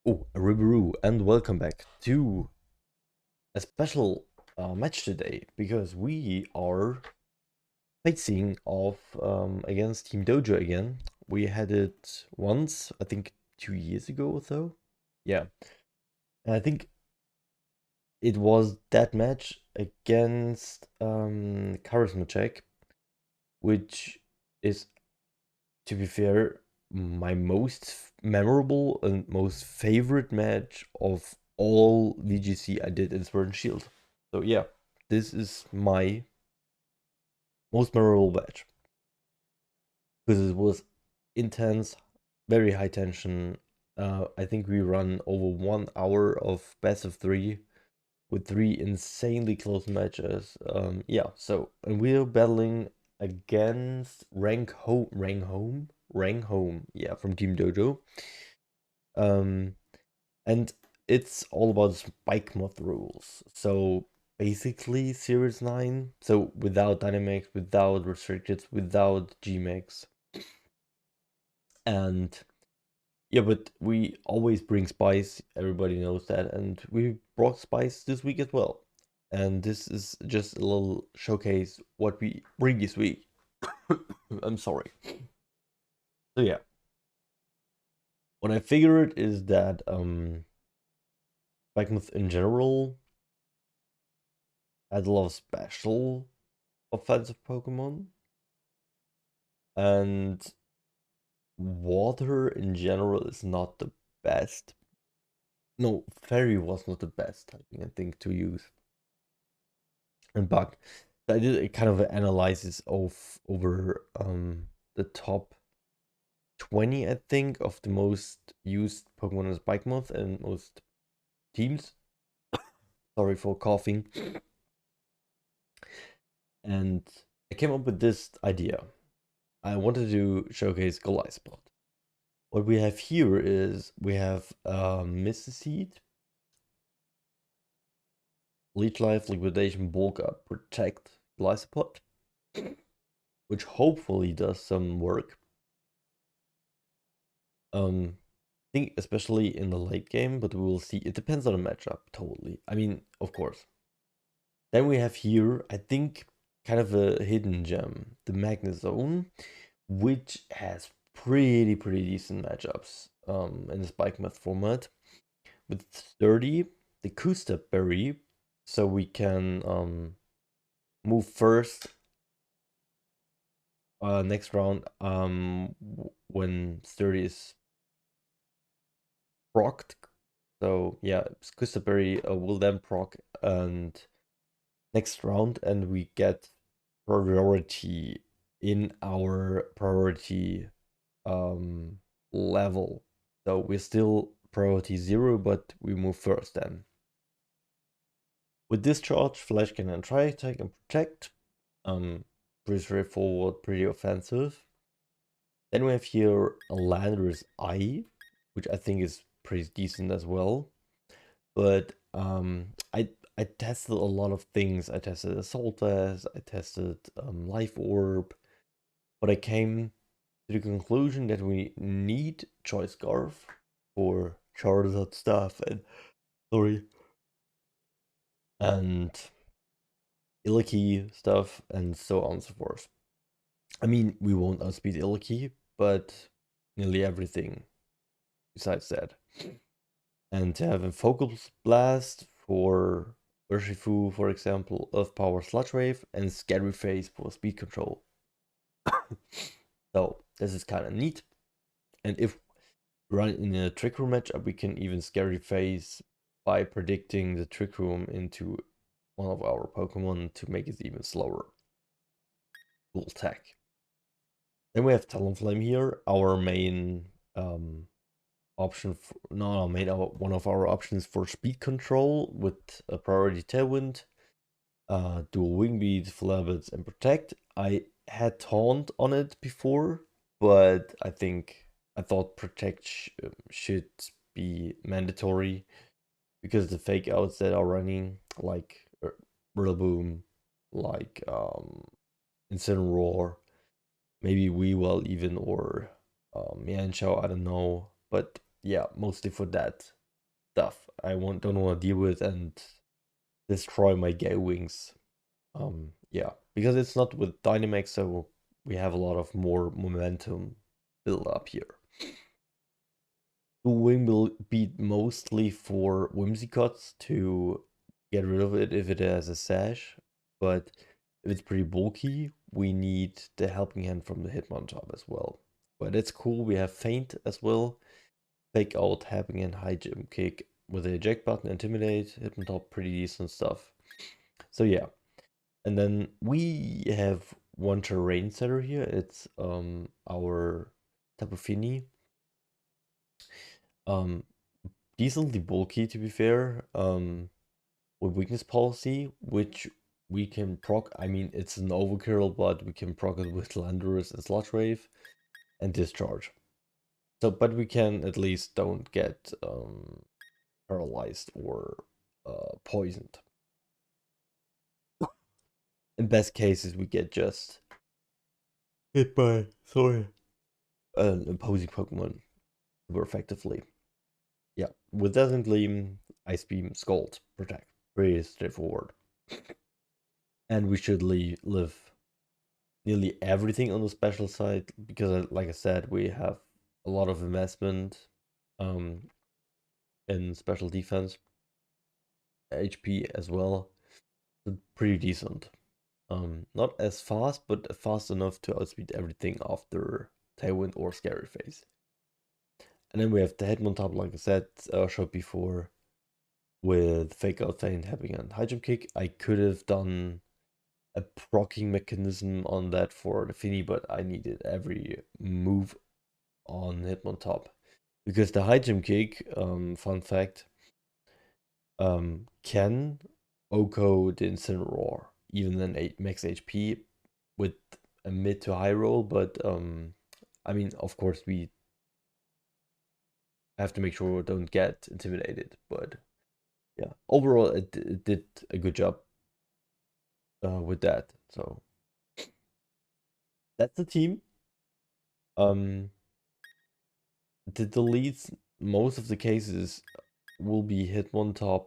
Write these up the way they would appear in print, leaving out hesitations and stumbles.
Oh, Ribaru, and welcome back to a special match today because we are facing off against Team Dojo again. We had it once, I think 2 years ago or so. Yeah, and I think it was that match against Charisma Check, which is, to be fair, my most memorable and most favorite match of all VGC I did in Sword and Shield. So yeah, this is my most memorable match because it was intense, very high tension. I think we run over 1 hour of best of three with three insanely close matches. Yeah, so and we're battling against Ranghome, yeah, from Team Dojo. Um, and it's all about Spikemuth rules. So basically, Series 9, so without Dynamax, without Restricted, without Gmax. And yeah, but we always bring Spice, everybody knows that. And we brought Spice this week as well. And this is just a little showcase what we bring this week. I'm sorry. So yeah. What I figured is that Spikemuth in general had a lot of special offensive Pokemon. And water in general is not the best. No, fairy was not the best typing, I think, to use. And bug. I did a kind of an analysis of over the top 20, I think, of the most used Pokemon in Spikemuth and most teams. Sorry for coughing. And I came up with this idea. I wanted to showcase Golispod. What we have here is we have Misty Seed, Leech Life, Liquidation, Bulk Up, Protect, Glycopod, which hopefully does some work. I think especially in the late game, but we will see. It depends on the matchup, totally. I mean, of course. Then we have here, I think, kind of a hidden gem, the Magnezone, which has pretty decent matchups in the Spikemuth format. With 30, the Kusta Berry, so we can move first next round when Sturdy is procced. So yeah, Berry will then proc and next round, and we get priority in our priority level. So we're still priority 0, but we move first then. With Discharge, Flash Cannon, Tri Attack, and Protect. Pretty straightforward, pretty offensive. Then we have here a Landorus Eye, which I think is pretty decent as well. But I tested a lot of things. I tested Assault Vest, I tested Life Orb, but I came to the conclusion that we need Choice Scarf for Charizard stuff and Illicky stuff and so on and so forth. I mean, we won't outspeed Illicky, but nearly everything besides that. And to have a Focus Blast for Urshifu, for example, Earth Power Sludge Wave, and Scary Face for speed control. So this is kind of neat. And if we run in a Trick Room matchup, we can even Scary Face by predicting the Trick Room into one of our Pokemon to make it even slower. Cool tech. Then we have Talonflame here, our main option for, one of our options for speed control with a priority Tailwind, dual Wing Beat, Flare Blitz, and Protect. I had Taunt on it before, but I thought Protect should be mandatory because the fake outs that are running, like Rillaboom, like Incineroar, maybe Weavile even, or Mienshao, I don't know. But yeah, mostly for that stuff I don't want to deal with and destroy my Gale Wings. Yeah, because it's not with Dynamax, so we have a lot of more momentum build up here. The wing will be mostly for Whimsicots to get rid of it if it has a sash, but if it's pretty bulky, we need the helping hand from the Hitmontop as well. But it's cool, we have Feint as well. Fake Out, Helping Hand, High Jump Kick with a eject button, Intimidate, Hitmontop, pretty decent stuff. So yeah. And then we have one terrain setter here. It's our Tapu Fini. Decently bulky to be fair. With weakness policy, which we can proc. I mean, it's an overkill, but we can proc it with Landorus and Sludge Wave and Discharge. So, but we can at least don't get paralyzed or poisoned. In best cases, we get just hit by an opposing Pokemon super effectively. Yeah, with Dazzling Gleam, Ice Beam, Scald, Protect. Pretty straightforward. And we should live nearly everything on the special side because, like I said, we have a lot of investment in special defense, HP as well. So pretty decent. Not as fast, but fast enough to outspeed everything after Tailwind or Scary Face. And then we have the Hitmontop, like I said, showed before, with Fake Out, Feint, having a High Jump Kick. I could have done a proccing mechanism on that for the Fini, but I needed every move on Hitmontop. Because the High Jump Kick, fun fact, can OHKO the Incineroar, even then max HP with a mid to high roll, but I mean, of course, we have to make sure we don't get intimidated, but yeah, overall, it did a good job with that. So that's the team. The deletes, most of the cases will be Hitmontop,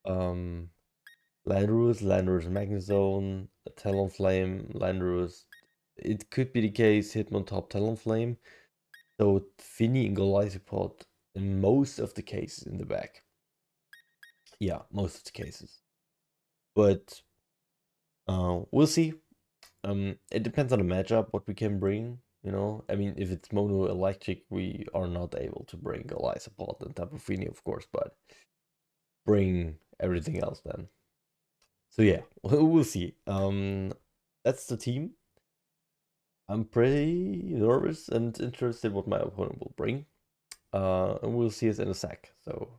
Landorus, Landorus Magnezone, Talonflame, Landorus. It could be the case Hitmontop, Talonflame. So Fini and Golispod in most of the cases in the back. Yeah, most of the cases. But we'll see. It depends on the matchup, what we can bring. You know, I mean, if it's mono electric, we are not able to bring Golispod and Tapu Fini, of course, but bring everything else then. So yeah, we'll see. That's the team. I'm pretty nervous and interested what my opponent will bring. And we'll see us in a sec. So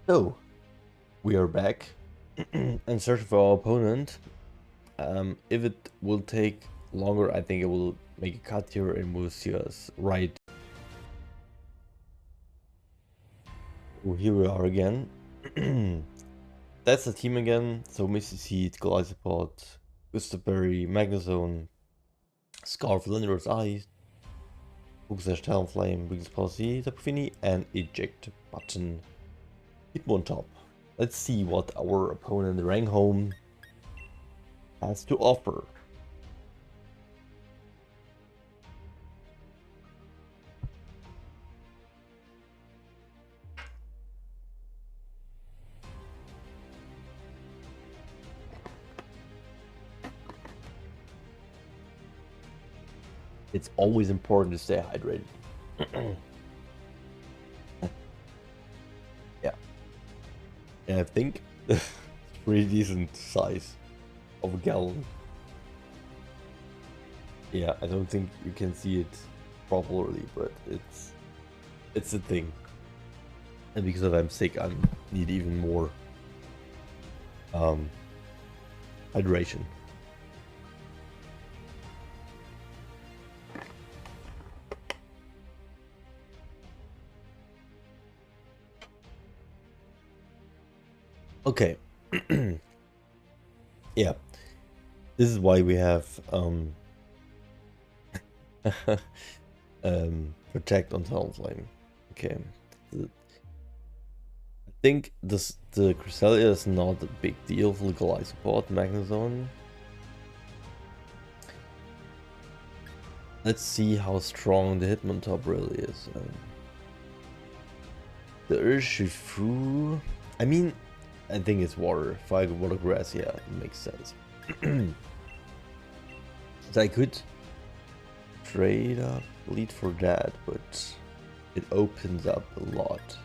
So, we are back and searching for our opponent. If it will take longer, I think it will make a cut here and we'll see us right. Oh, here we are again. That's the team again. So, Misty Seed, Golispod, Gustaberry, Magnezone, Scarf, Linder's Eyes, Hooksash, Talonflame, Weakness Policy, Tapu Fini, and Eject Button. Hitmontop. Let's see what our opponent Ranghome has to offer. It's always important to stay hydrated. Yeah. And I think it's pretty decent size of a gallon. Yeah, I don't think you can see it properly, but it's a thing. And because I'm sick, I need even more. hydration. Okay. Yeah. This is why we have protect on Talonflame. Okay. I think the Cresselia is not a big deal for the Golispod and Magnezone. Let's see how strong the Hitmontop really is. The Urshifu, I mean, I think it's water. Fire, water, grass, yeah, it makes sense. So I could trade up, lead for that, but it opens up a lot.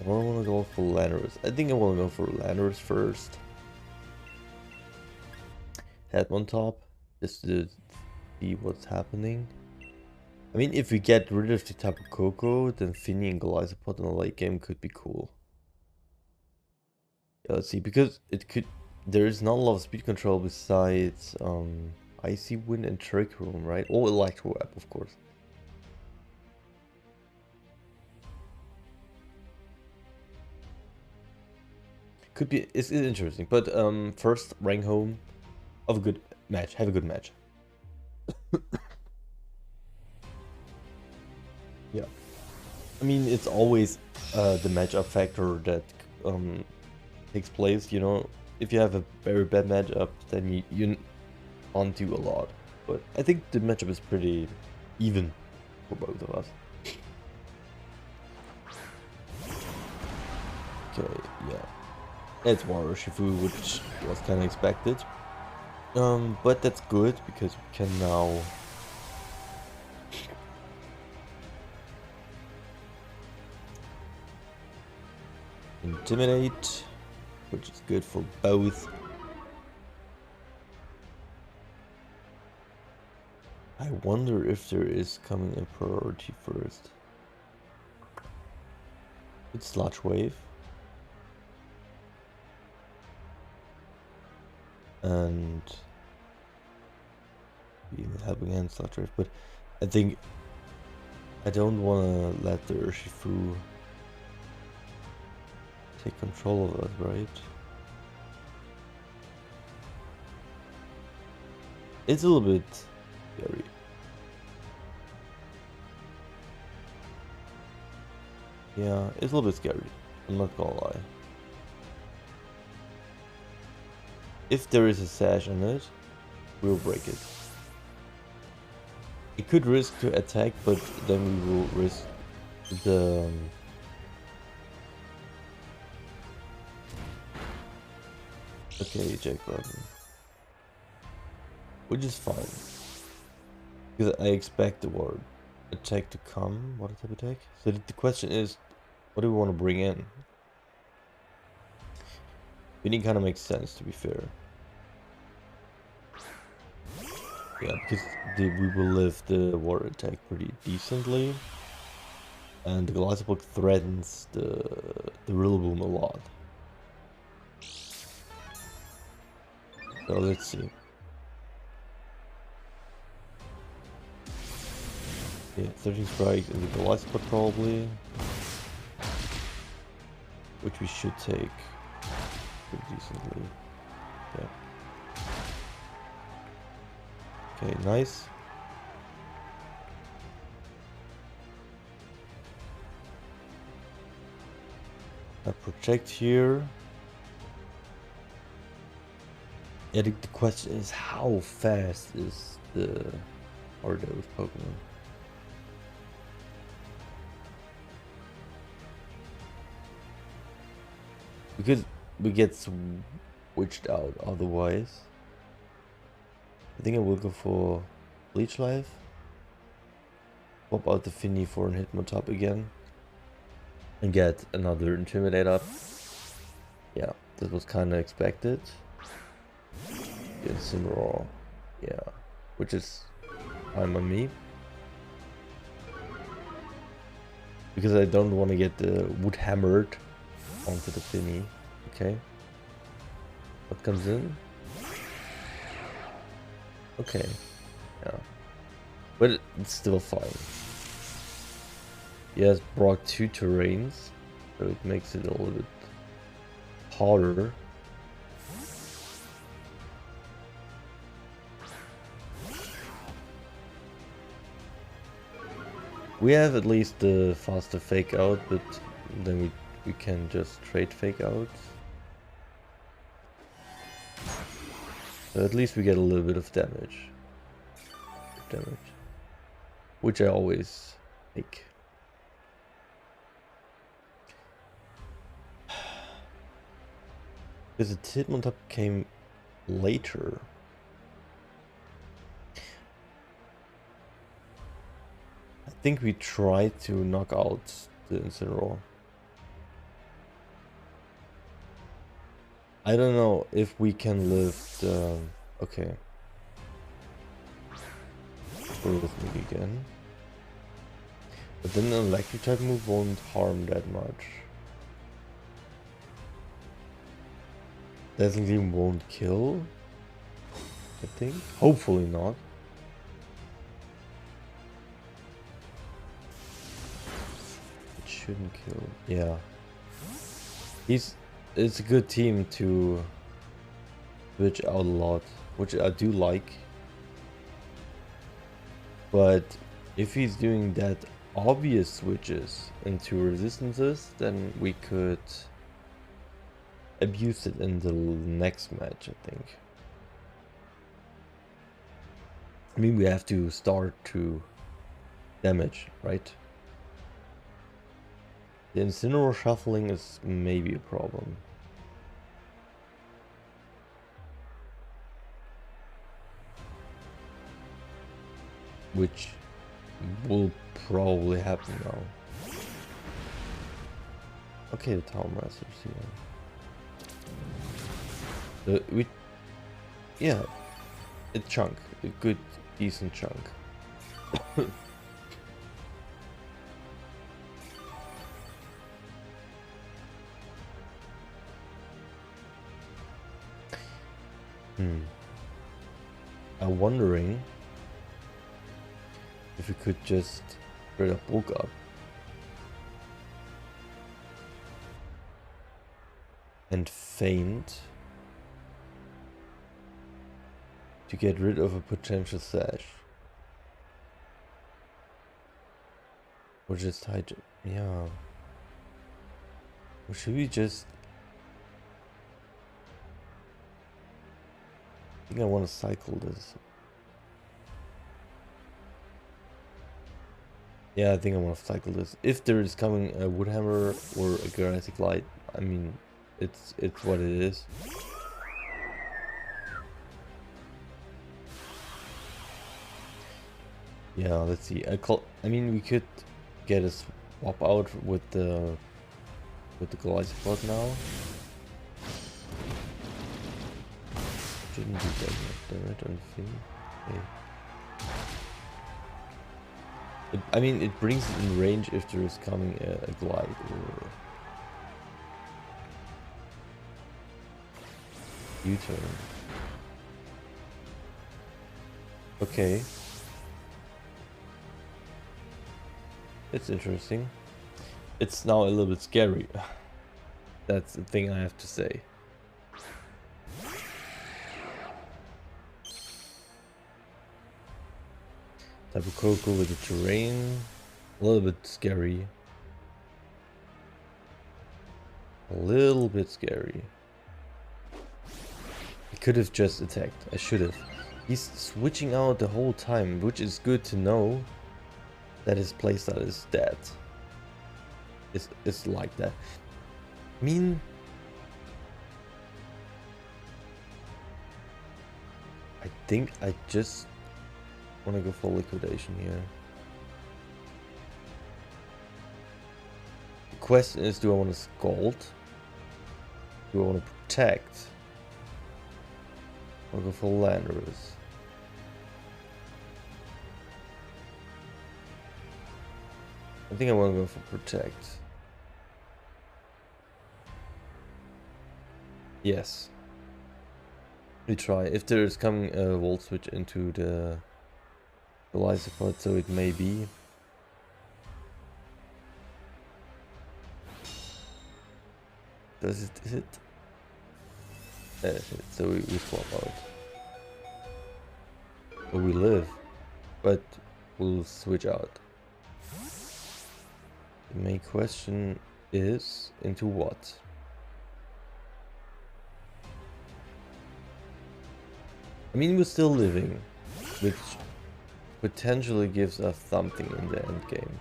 Or I want to go for Landorus. I think I want to go for Landorus first. Hitmontop, just to see what's happening. I mean, if we get rid of the Tapu Koko, then Finny and Golispod in the late game could be cool. Yeah, let's see, because it could. There is not a lot of speed control besides Icy Wind and Trick Room, right? Or Electro Web, of course. Could be. It's interesting, but first Ranghome of a good match. Have a good match. Yeah. I mean, it's always the matchup factor that takes place, you know. If you have a very bad matchup, then you can't do a lot. But I think the matchup is pretty even for both of us. Okay, yeah. It's Warriorshakers, which was kind of expected. But that's good because we can now intimidate, which is good for both. I wonder if there is coming in priority first. It's Sludge Wave. And we will help against Sludge Wave, but I think I don't want to let the Urshifu take control of us, right? It's a little bit scary. Yeah, it's a little bit scary. I'm not gonna lie. If there is a sash on it, we'll break it. It could risk to attack, but then we will risk the okay, eject button, which is fine because I expect the word attack to come. What type of attack? So the question is, what do we want to bring in? Winning kind of makes sense, to be fair. Yeah, because we will live the water attack pretty decently, and the Golispod threatens the Rillaboom a lot. So let's see. Yeah, 13 strikes in the Golispod probably, which we should take pretty decently. Yeah. Okay, nice. I protect here. Yeah, the question is, how fast is the those Pokemon? Because we get switched out otherwise. I think I will go for Leech Life. Swap out the Finny for an Hitmontop again. And get another Intimidate up. Yeah, this was kind of expected. Get Simraw. Yeah, which is fine on me. Because I don't want to get the wood hammered onto the thingy. Okay. What comes in? Okay. Yeah. But it's still fine. He has brought 2 terrains, so it makes it a little bit harder. We have at least the faster fake out, but then we can just trade fake outs. So at least we get a little bit of damage. Which I always take. Because the Tidmon top came later. I think we tried to knock out the Incineroar. I don't know if we can lift. Okay. Go with me again. But then an electric type move won't harm that much. Definitely won't kill. I think. Hopefully not. It shouldn't kill. Yeah. It's a good team to switch out a lot, which I do like. But if he's doing that obvious switches into resistances, then we could abuse it in the next match, I think. I mean, we have to start to damage, right? The Incineroar shuffling is maybe a problem. Which will probably happen now. Okay, the Tower Masters here. Yeah, a chunk, a good, decent chunk. I'm wondering if we could just spread a bulk up and feint to get rid of a potential sash. Or just hide. Yeah. Or should we just. I think I want to cycle this. Yeah, I think I want to cycle this. If there is coming a Woodhammer or a Grafiken Light, I mean, it's what it is. Yeah, let's see. I mean, we could get a swap out with the Golispod now. Shouldn't do that much damage on the thing. Okay. I mean, it brings it in range if there is coming a glide or U-turn. Okay. It's interesting. It's now a little bit scary. That's the thing I have to say. Type of Coco with the terrain. A little bit scary. A little bit scary. I could have just attacked. I should have. He's switching out the whole time, which is good to know that his playstyle is dead. It's like that. I mean, I think I just want to go for liquidation here. The question is, do I want to scald? Do I want to protect? I'll go for Landers. I think I want to go for protect. Yes. We try. If there is coming a volt switch into the Golispod, so it may be. Does it? Is it? Yes, so we swap out. Or we live, but we'll switch out. The main question is into what? I mean, we're still living, which potentially gives us something in the end game.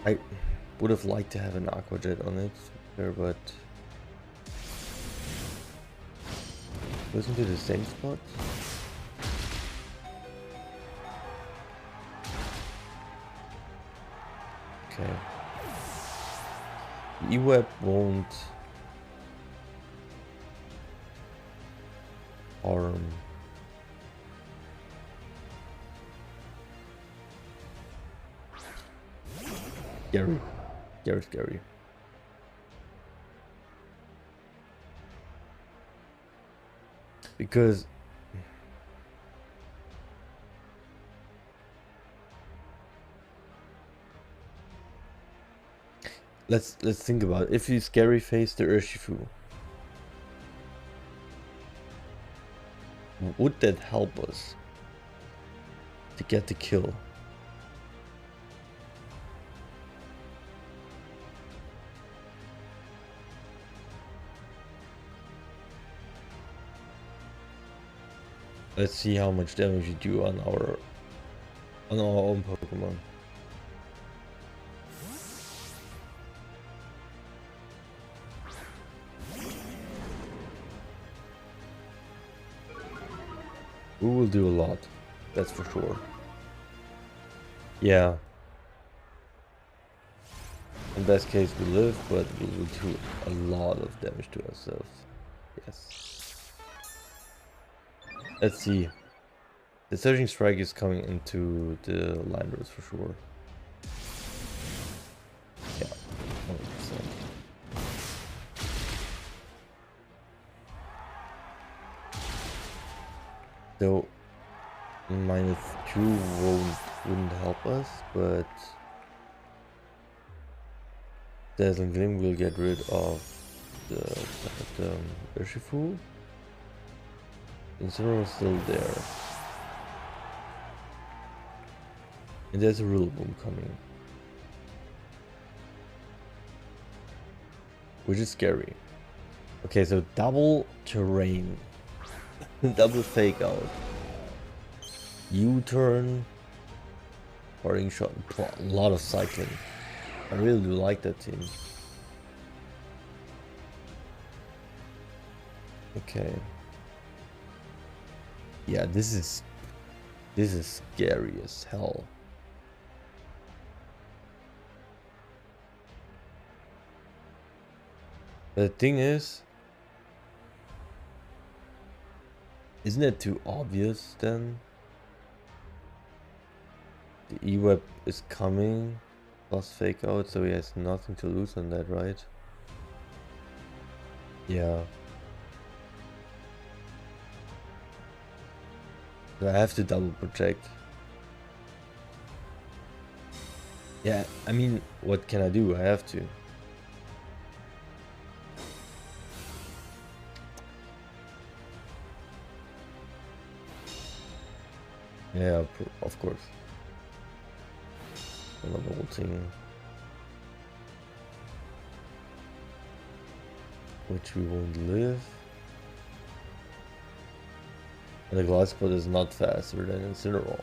I would have liked to have an aqua jet on it, but goes into the same spot. Okay. The E-Web won't harm. Scary. Scary. Because let's think about it. If you scary face the Urshifu, would that help us to get the kill? Let's see how much damage you do on our own Pokemon. We will do a lot, that's for sure. Yeah. In best case we live, but we will do a lot of damage to ourselves. Yes. Let's see. The Surging Strike is coming into the line roads for sure. Yeah, 100%. So -2 wouldn't help us, but Dazzling Gleam will get rid of the Urshifu. Incineroar is still there. And there's a Rillaboom coming. Which is scary. Okay, so double terrain. Double fake out. U-turn. Parting shot. A lot of cycling. I really do like that team. Okay. Yeah, this is scary as hell. The thing is, isn't it too obvious then? The E-Web is coming, plus fake out, so he has nothing to lose on that, right? Yeah. So I have to double protect. Yeah, I mean, what can I do? I have to. Yeah, of course. Another ulting. Which we won't live. And the Golispod is not faster than Incineroar.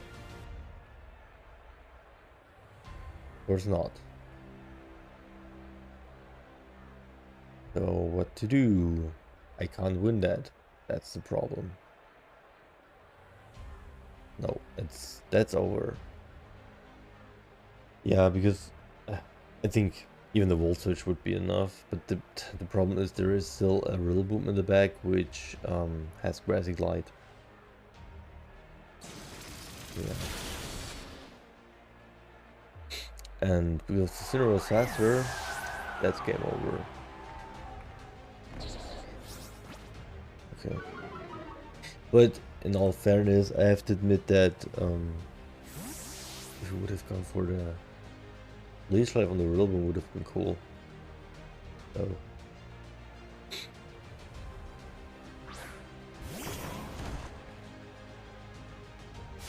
Of course not. So what to do? I can't win that. That's the problem. No, that's over. Yeah, because I think even the Volt Switch would be enough, but the problem is there is still a Rillaboom in the back which has Grassy Glide. Yeah. And because the Sinner was faster, that's game over. Okay. But in all fairness, I have to admit that if we would have gone for the Leash Life on the Rillaboom would have been cool. So.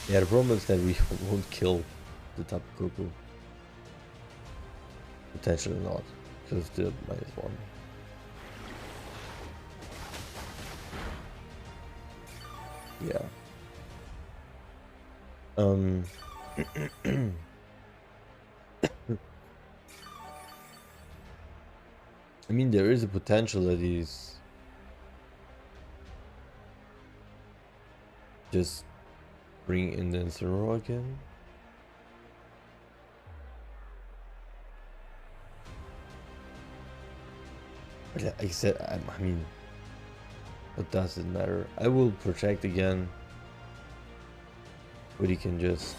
Yeah, the problem is that we won't kill the Tapu Koko. Potentially not, because the -1. Yeah. I mean, there is a potential that he's just bring in the Incineroar again. But like I said, I mean, what does it matter? I will protect again, but he can just.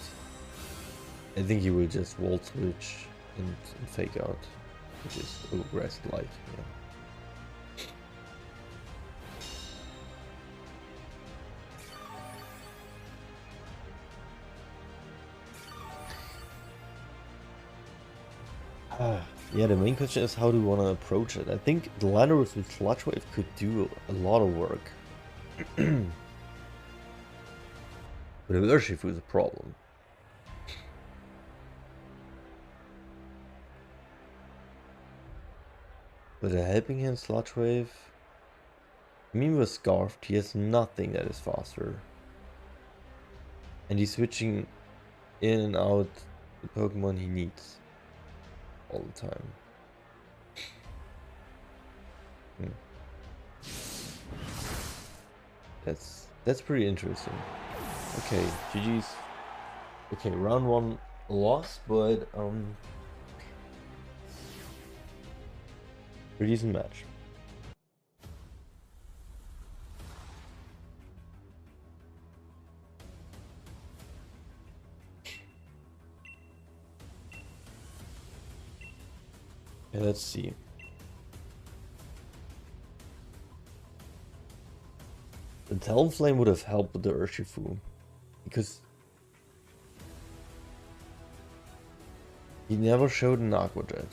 I think he will just Volt Switch and Fake Out, which is Grass Light. Yeah. Yeah, the main question is how do we want to approach it? I think the Landorus with Sludge Wave could do a lot of work. But the Urshifu is a problem. With a Helping Hand Sludge Wave, I mean with Scarfed, he has nothing that is faster. And he's switching in and out the Pokemon he needs all the time. That's pretty interesting. Okay, GG's. Okay, round 1 loss, but pretty decent match. Okay, let's see. The Talonflame would have helped with the Urshifu, because he never showed an Aqua Jet.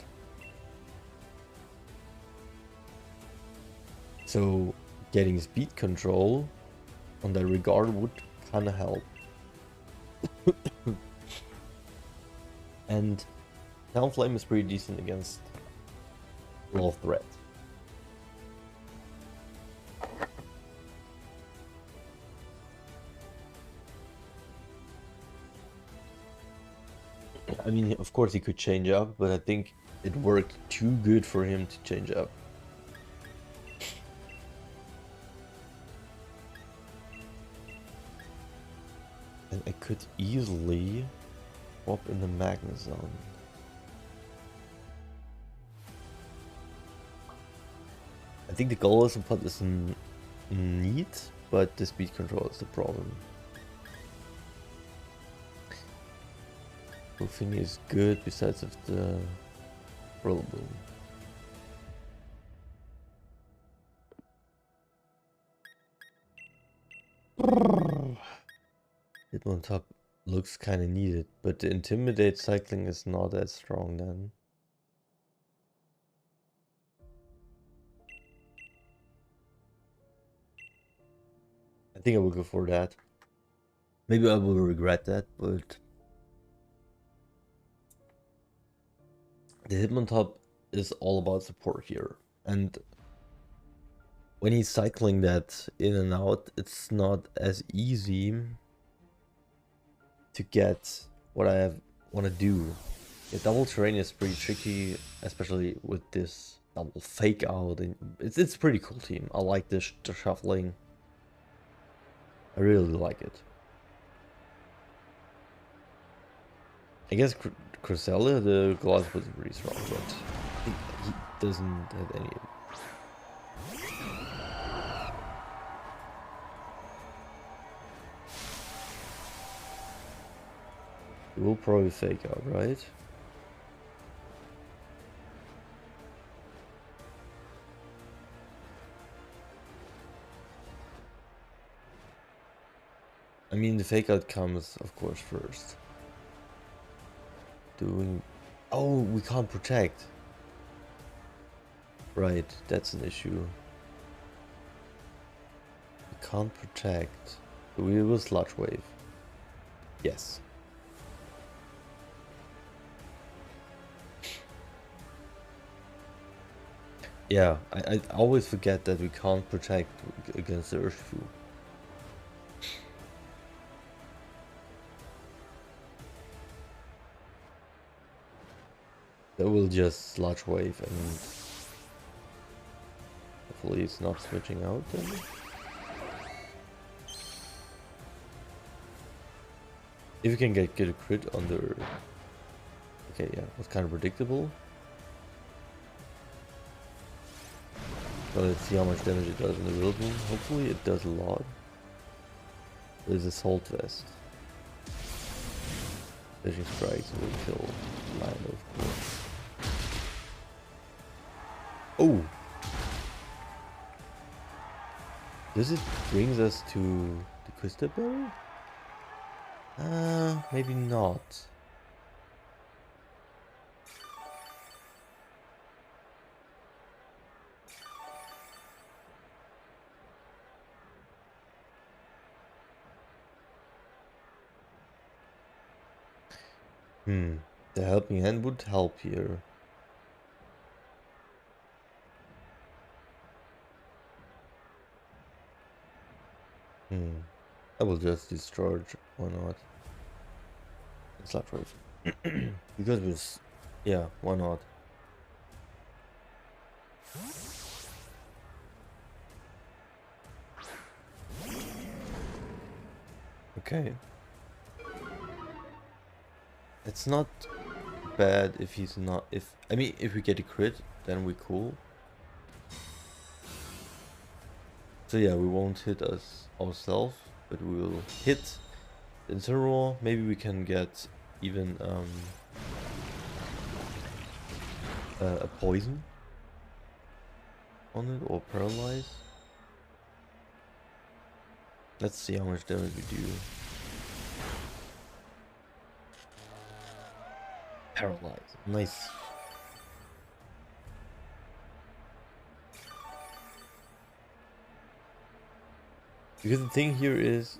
So getting speed control on that regard would kinda help. And Talonflame is pretty decent against low threat. I mean, of course he could change up, but I think it worked too good for him to change up. And I could easily swap in the Magnezone. I think the Golispod is neat, but the speed control is the problem. Buffini is good besides of the Rillaboom. Hitmontop looks kinda needed, but the Intimidate cycling is not as strong then. I think I will go for that. Maybe I will regret that, but the Hitmontop is all about support here. And when he's cycling that in and out, it's not as easy to get what I want to do. Yeah, double terrain is pretty tricky, especially with this double fake out. And it's a pretty cool team. I like this the shuffling. I really like it. I guess Cresselia, the Goliath was pretty strong, but he doesn't have any. He will probably fake out, right? I mean, the fake out comes, of course, first. Oh, we can't protect. Right, that's an issue. We can't protect. We will sludge wave. Yes. Yeah, I always forget that we can't protect against the Urshifu. That will just sludge wave and hopefully it's not switching out then. If you can get a crit under... Okay, yeah, was kind of predictable. So let's see how much damage it does in the real boom. Hopefully it does a lot. There's a Salt Vest. Fishing Strikes will kill Lion, of course. Oh! Does it brings us to the Crystal Berry? Maybe not. The helping hand would help here. I will just discharge, why not? Slap wave. Because it's... Yeah, why not? Okay. It's not bad if he's not... I mean, if we get a crit, then we're cool. So yeah, we won't hit us ourselves, but we will hit the Incineroar. Maybe we can get even a poison on it or paralyze. Let's see how much damage we do. Paralyze, nice. Because the thing here is,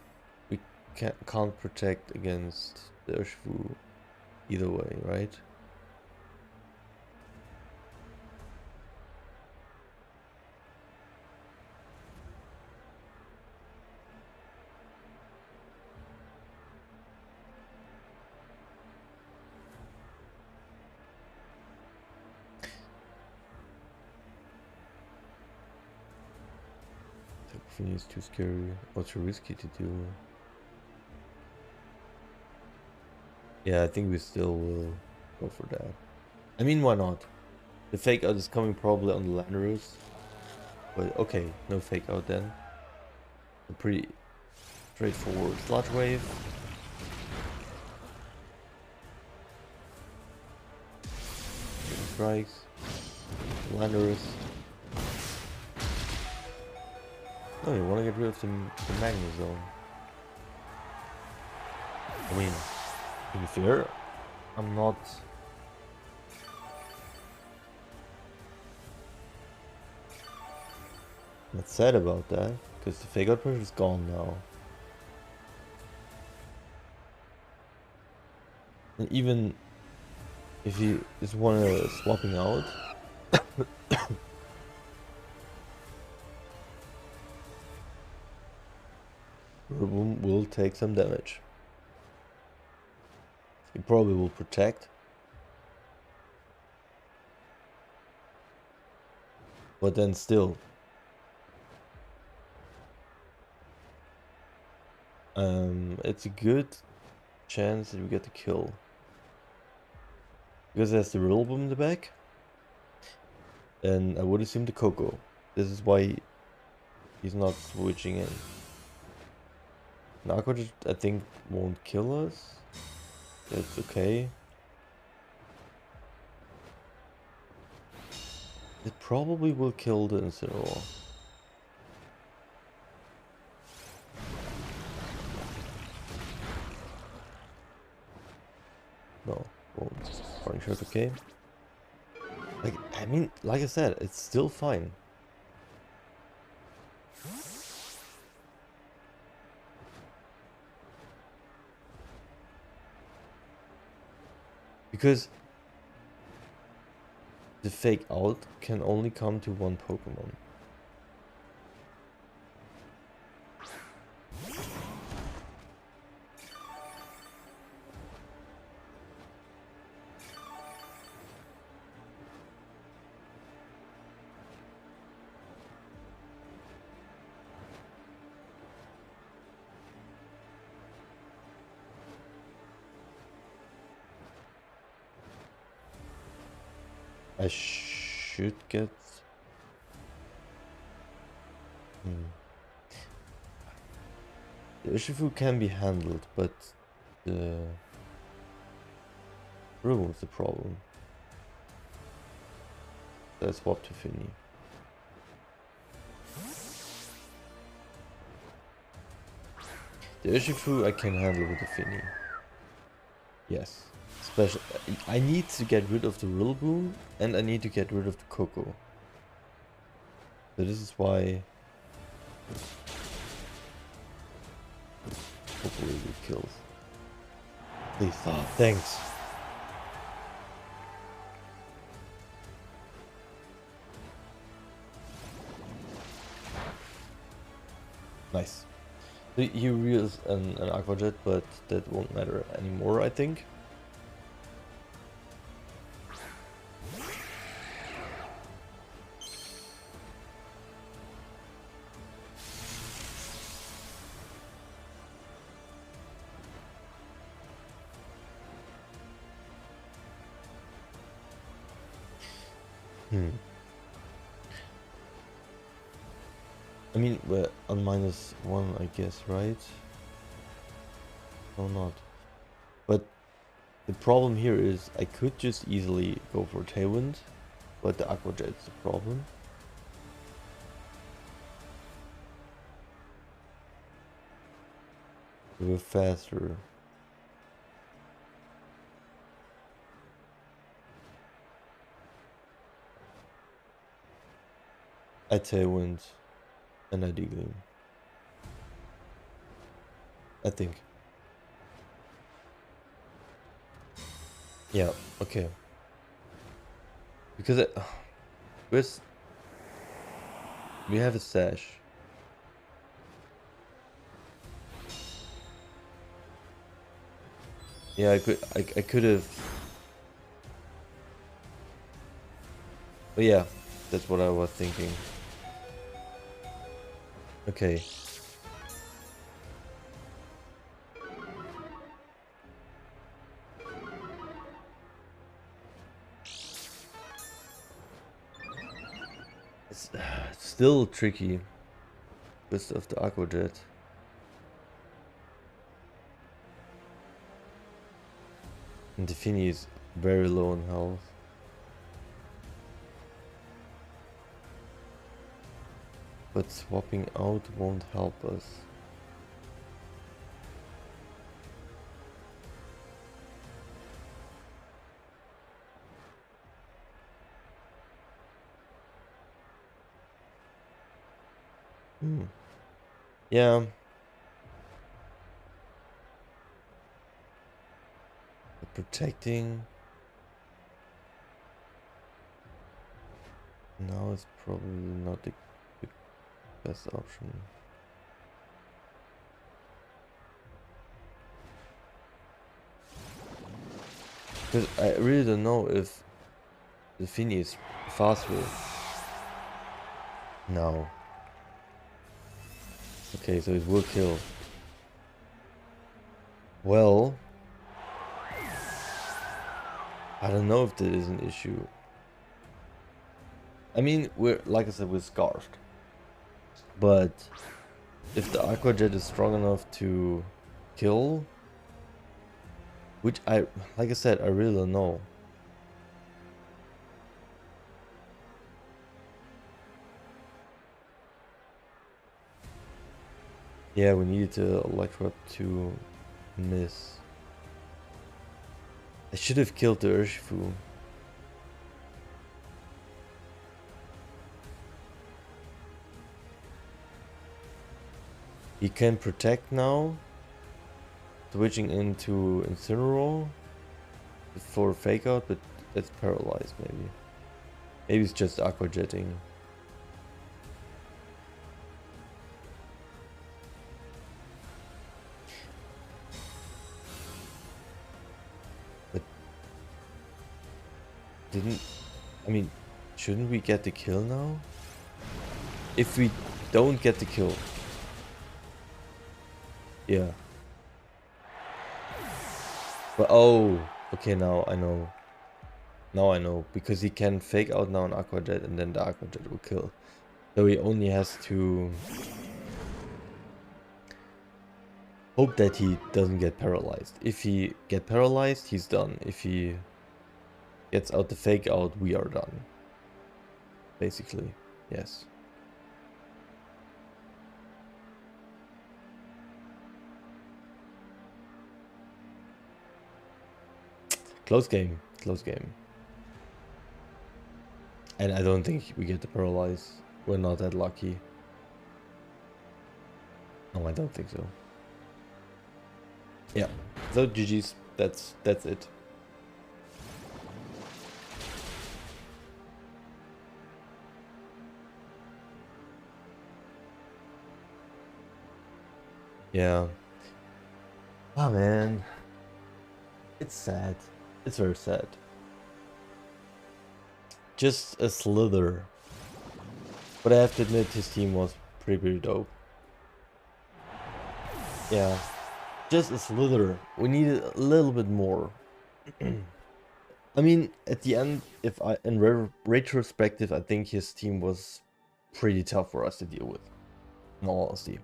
we can't protect against the Urshifu either way, right? Is too scary or too risky to do. Yeah, I think we still will go for that. I mean, why not? The fake out is coming probably on the Landorus, but okay, no fake out then. A pretty straightforward sludge wave. Strikes. Landorus. Oh, you want to get rid of the Magnezone. I mean, to be fair, I'm not... not sad about that, because the fake out pressure is gone now. And even if you just want to swapping out, Riboom will take some damage. He probably will protect. But then still. It's a good chance that we get the kill. Because there's the Riboom in the back. And I would assume the Coco. This is why he's not switching in. Narco, I think, won't kill us. That's okay. It probably will kill the Incineroar. No, won't. Orange shirt, okay. Like, I mean, like I said, it's still fine. Because the fake out can only come to one Pokemon. I should get... The Urshifu can be handled, but the room is the problem. So I swap to Finny. The Urshifu I can handle with the Finny. Yes. Special. I need to get rid of the Rillaboom and I need to get rid of the Coco. So this is why hopefully it kills. Please. Oh, thanks. Nice. He reels an Aqua Jet, but that won't matter anymore, I think. I mean, we're on -1, I guess, right? No, not. But the problem here is I could just easily go for Tailwind, but the Aqua Jet's the problem. We're faster. I Tailwind and I Degleam. I think. Yeah, okay. Because we have a Sash. Yeah, I could have. But yeah, that's what I was thinking. Okay. It's still tricky because of the Aqua Jet. And the Finny is very low in health. But swapping out won't help us. Yeah. But protecting now is probably not the best option. Because I really don't know if the Finny is faster now. Okay, so it will kill. Well, I don't know if that is an issue. I mean, like I said, we're scarfed. But if the Aqua Jet is strong enough to kill, which like I said, I really don't know. Yeah, we needed to Electrode to miss. I should have killed the Urshifu. He can protect now. Switching into Incineroar for fake out, but that's paralyzed maybe. Maybe it's just aqua jetting. But I mean, shouldn't we get the kill now? If we don't get the kill. Yeah. But oh, okay, now I know. Now I know, because he can fake out now an aqua jet and then the aqua jet will kill. So he only has to hope that he doesn't get paralyzed. If he get paralyzed, he's done. If he gets out the fake out, we are done. Basically, yes. Close game, close game. And I don't think we get the paralyze. We're not that lucky. No, I don't think so. Yeah. So GG's. That's it. Yeah. Oh man. It's sad. It's very sad. Just a slither. But I have to admit his team was pretty dope. Yeah. Just a slither. We needed a little bit more. I mean, at the end, if I in retrospective, I think his team was pretty tough for us to deal with. In all honesty.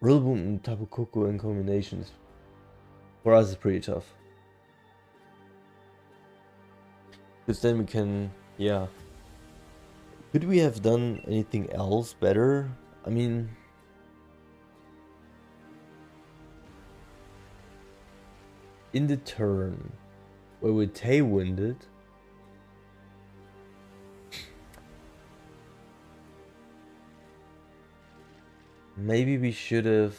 Rillaboom and Tapu Koko in combinations for us is pretty tough. Because then we can, yeah. Could we have done anything else better? I mean, in the turn where we tailwinded, maybe we should have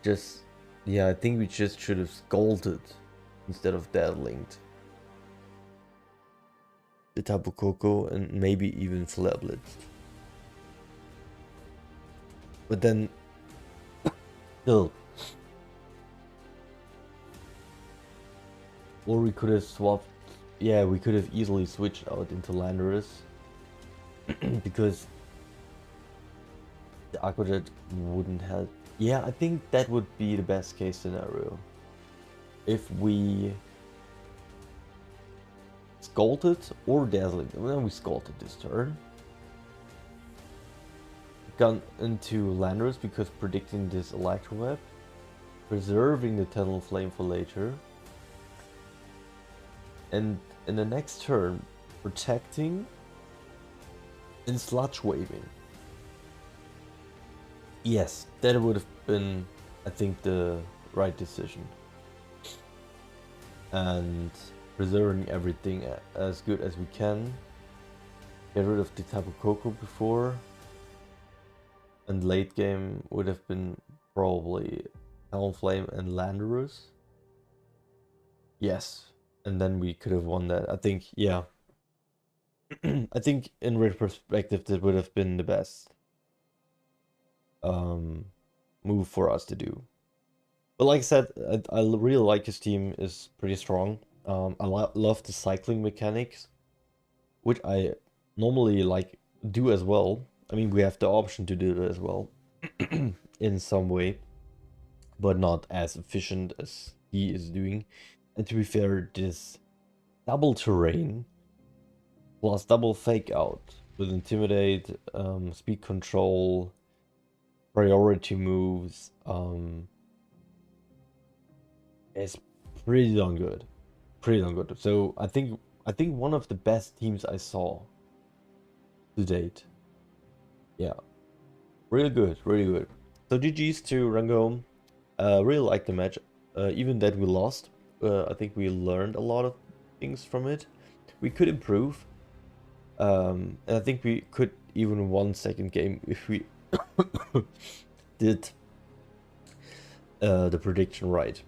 just, yeah, I think we just should have scolded instead of dead linked the Tapu Koko and maybe even Flare Blitz. But then still, or we could have swapped, yeah, we could have easily switched out into Landorus because the Aqua Jet wouldn't help. Yeah, I think that would be the best case scenario. If we Scalded or Dazzling, well, we Scalded this turn. Gone into Landorus because predicting this Electro Web, preserving the Tunnel Flame for later, and in the next turn protecting and Sludge Waving. Yes, that would have been, I think, the right decision. And preserving everything as good as we can. Get rid of the Tapu Koko before. And late game would have been probably Talonflame and Landorus. Yes. And then we could have won that. I think, yeah. I think in retrospective that would have been the best move for us to do. But like I said, I really like his team, is pretty strong. I love the cycling mechanics, which I normally do as well. I mean, we have the option to do it as well in some way, but not as efficient as he is doing. And to be fair, this double terrain plus double fake out with intimidate, speed control, priority moves, is pretty darn good. Pretty darn good. So I think one of the best teams I saw to date. Yeah. Really good, really good. So GG's to Ranghome. Really liked the match. Even that we lost, I think we learned a lot of things from it. We could improve. And I think we could even won second game if we did the prediction right.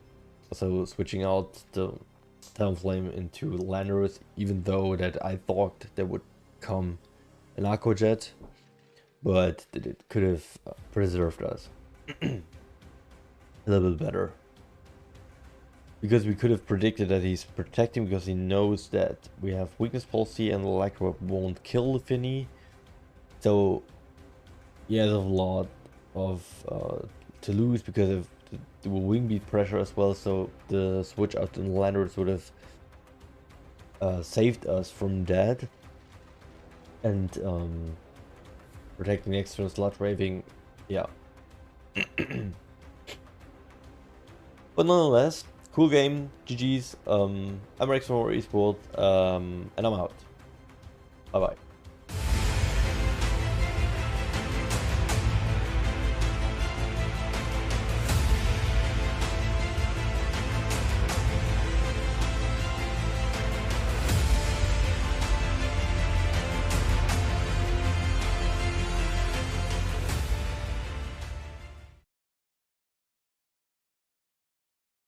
So switching out the Talonflame into Landorus, even though that I thought there would come an Aqua Jet, but it could have preserved us a little bit better. Because we could have predicted that he's protecting because he knows that we have weakness policy and Electro won't kill the Finny. So he has a lot of to lose because of the wing beat pressure as well. So the switch out to the Landorus would have saved us from that. And protecting the external slot raving, yeah. But nonetheless, cool game, GG's. I'm R.EX from ESPORT, and I'm out. Bye bye.